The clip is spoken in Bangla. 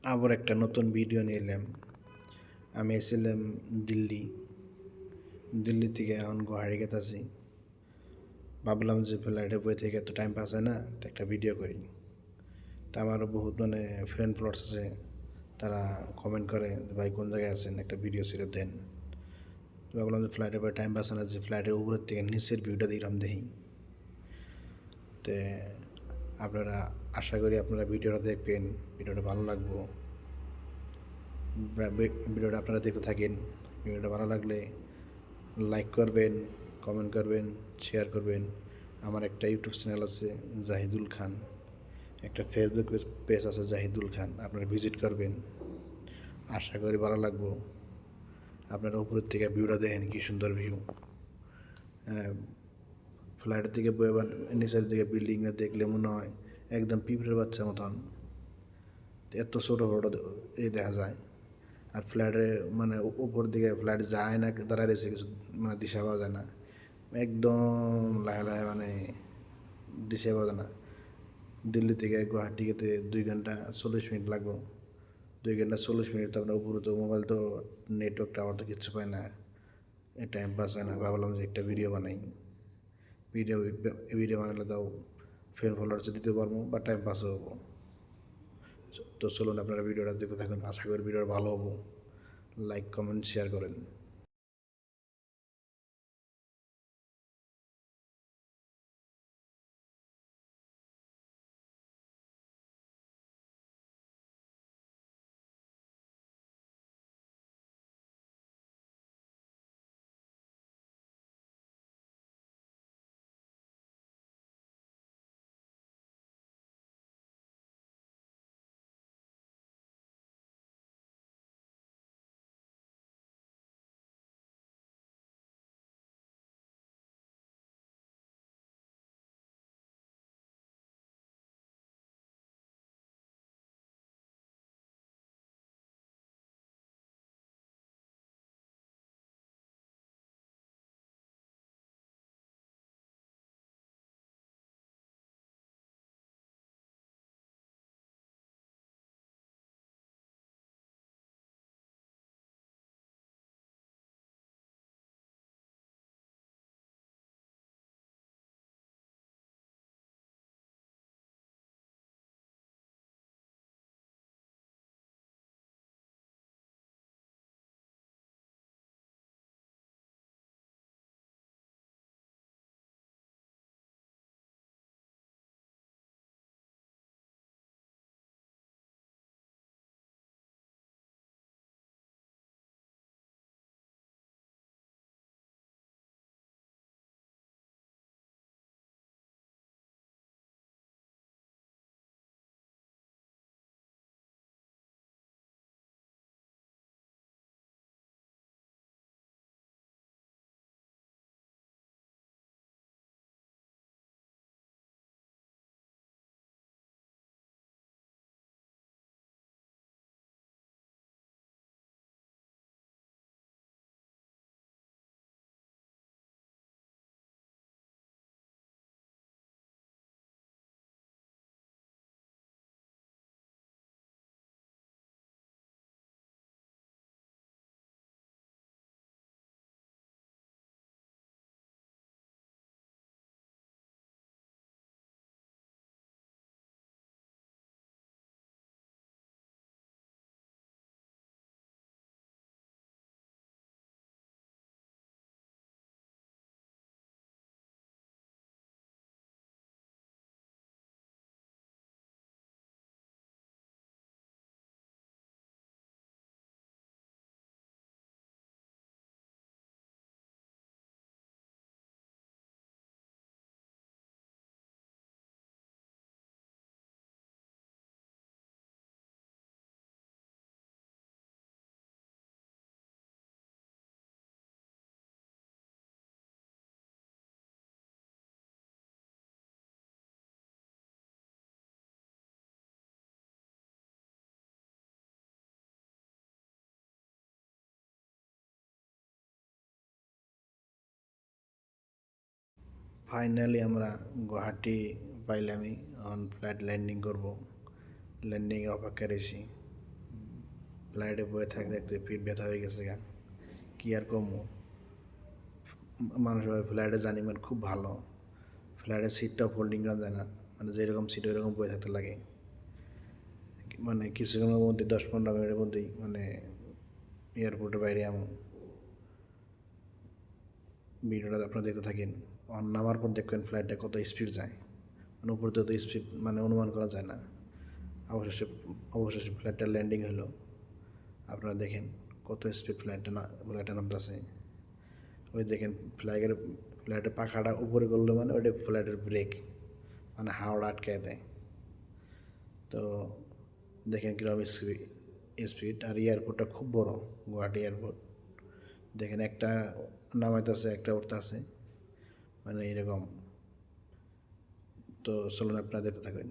আবার একটা নতুন ভিডিও নিয়ে এলাম। আমি এসেছিলাম দিল্লি। দিল্লি থেকে এখন গুয়াহাটি গেতাছি। ভাবলাম যে ফ্লাইটে বই থেকে এত টাইম পাস হয় না, তো একটা ভিডিও করি। তা আমারও বহুত ফ্রেন্ড ফলোয়ার্স আছে, তারা কমেন্ট করে যে ভাই কোন জায়গায় আছেন, একটা ভিডিও ছেড়ে দেন। তো ভাবলাম যে ফ্লাইটে বই টাইম পাস হয় না, যে ফ্লাইটের উপরের থেকে নিচের ভিউটা দিলাম দেখি। তো আপনারা আশা করি আপনারা ভিডিওটা দেখবেন, ভিডিওটা ভালো লাগবো। ভিডিওটা আপনারা দেখতে থাকেন। ভিডিওটা ভালো লাগলে লাইক করবেন, কমেন্ট করবেন, শেয়ার করবেন। আমার একটা ইউটিউব চ্যানেল আছে জাহিদুল খান, একটা ফেসবুক পেজ আছে জাহিদুল খান, আপনারা ভিজিট করবেন। আশা করি ভালো লাগবো। আপনারা উপরের থেকে ভিউটা দেখেন, কি সুন্দর ভিউ। ফ্লাইটের দিকে নিচের দিকে বিল্ডিংটা দেখলে মনে হয় একদম পিঁপড়ের বাচ্চা মতন, এত ছোটো ছোটো দেখা যায়। আর ফ্ল্যাটে উপর দিকে ফ্ল্যাট যায় না, দাঁড়ায় রয়েছে কিছু, দিশা পাওয়া যায় না। একদম লাহে লাহে দিশা পাওয়া যায় না। দিল্লি থেকে গুয়াহাটি যেতে 2 ঘন্টা 40 মিনিট লাগবো। 2 ঘন্টা 40 মিনিট তো আপনার উপরে তো মোবাইল তো নেটওয়ার্ক টাওয়ার তো কিচ্ছু পায় না, টাইম পাস হয় না। ভাবলাম যে একটা ভিডিও বানাই। ভিডিও ভিডিও বানালে তাও ফ্রেন্ড ফলোয়ার্স দিতে পারবো বা টাইম পাসও হবো। তো চলুন আপনারা ভিডিওটা দেখতে থাকুন, আশা করি ভিডিওটা ভালো হবো। লাইক কমেন্ট শেয়ার করেন। ফাইনালি আমরা গুয়াহাটি পাইলামই। এখন ফ্লাইট ল্যান্ডিং করব, ল্যান্ডিংয়ের অপেক্ষা রয়েছি। ফ্লাইটে বয়ে থাকতে থাকতে পিঠ ব্যথা হয়ে গেছে গা, কী আর কমু। মানুষ ভাবে ফ্লাইটে জানি মানে খুব ভালো, ফ্লাইটের সিটটাও ফোল্ডিং করা যায় না, মানে যেরকম সিট ওইরকম বয়ে থাকতে লাগে, মানে কিছুক্ষণের মধ্যে 10-15 মিনিটের মধ্যেই মানে এয়ারপোর্টের বাইরে এমন। ভিডিওটা আপনারা দেখতে থাকেন, নামার পর দেখবেন ফ্লাইটটা কত স্পিড যায়, মানে উপর থেকে তো স্পিড মানে অনুমান করা যায় না। অবশেষে অবশেষে ফ্লাইটটা ল্যান্ডিং হলো, আপনারা দেখেন কত স্পিড ফ্লাইটটা নামতেছে। ওই দেখেন ফ্লাইটের পাখাটা উপরে করলে মানে ওইটা ফ্লাইটের ব্রেক, মানে হাওড়া আটকায় দেয়। তো দেখেন কীরকম স্পিড। আর এয়ারপোর্টটা খুব বড়, গুয়াহাটি এয়ারপোর্ট। দেখেন একটা নামাইতেছে একটা উঠতেছে, মানে এরকম। তো চলুন আপনারা দেখতে থাকবেন।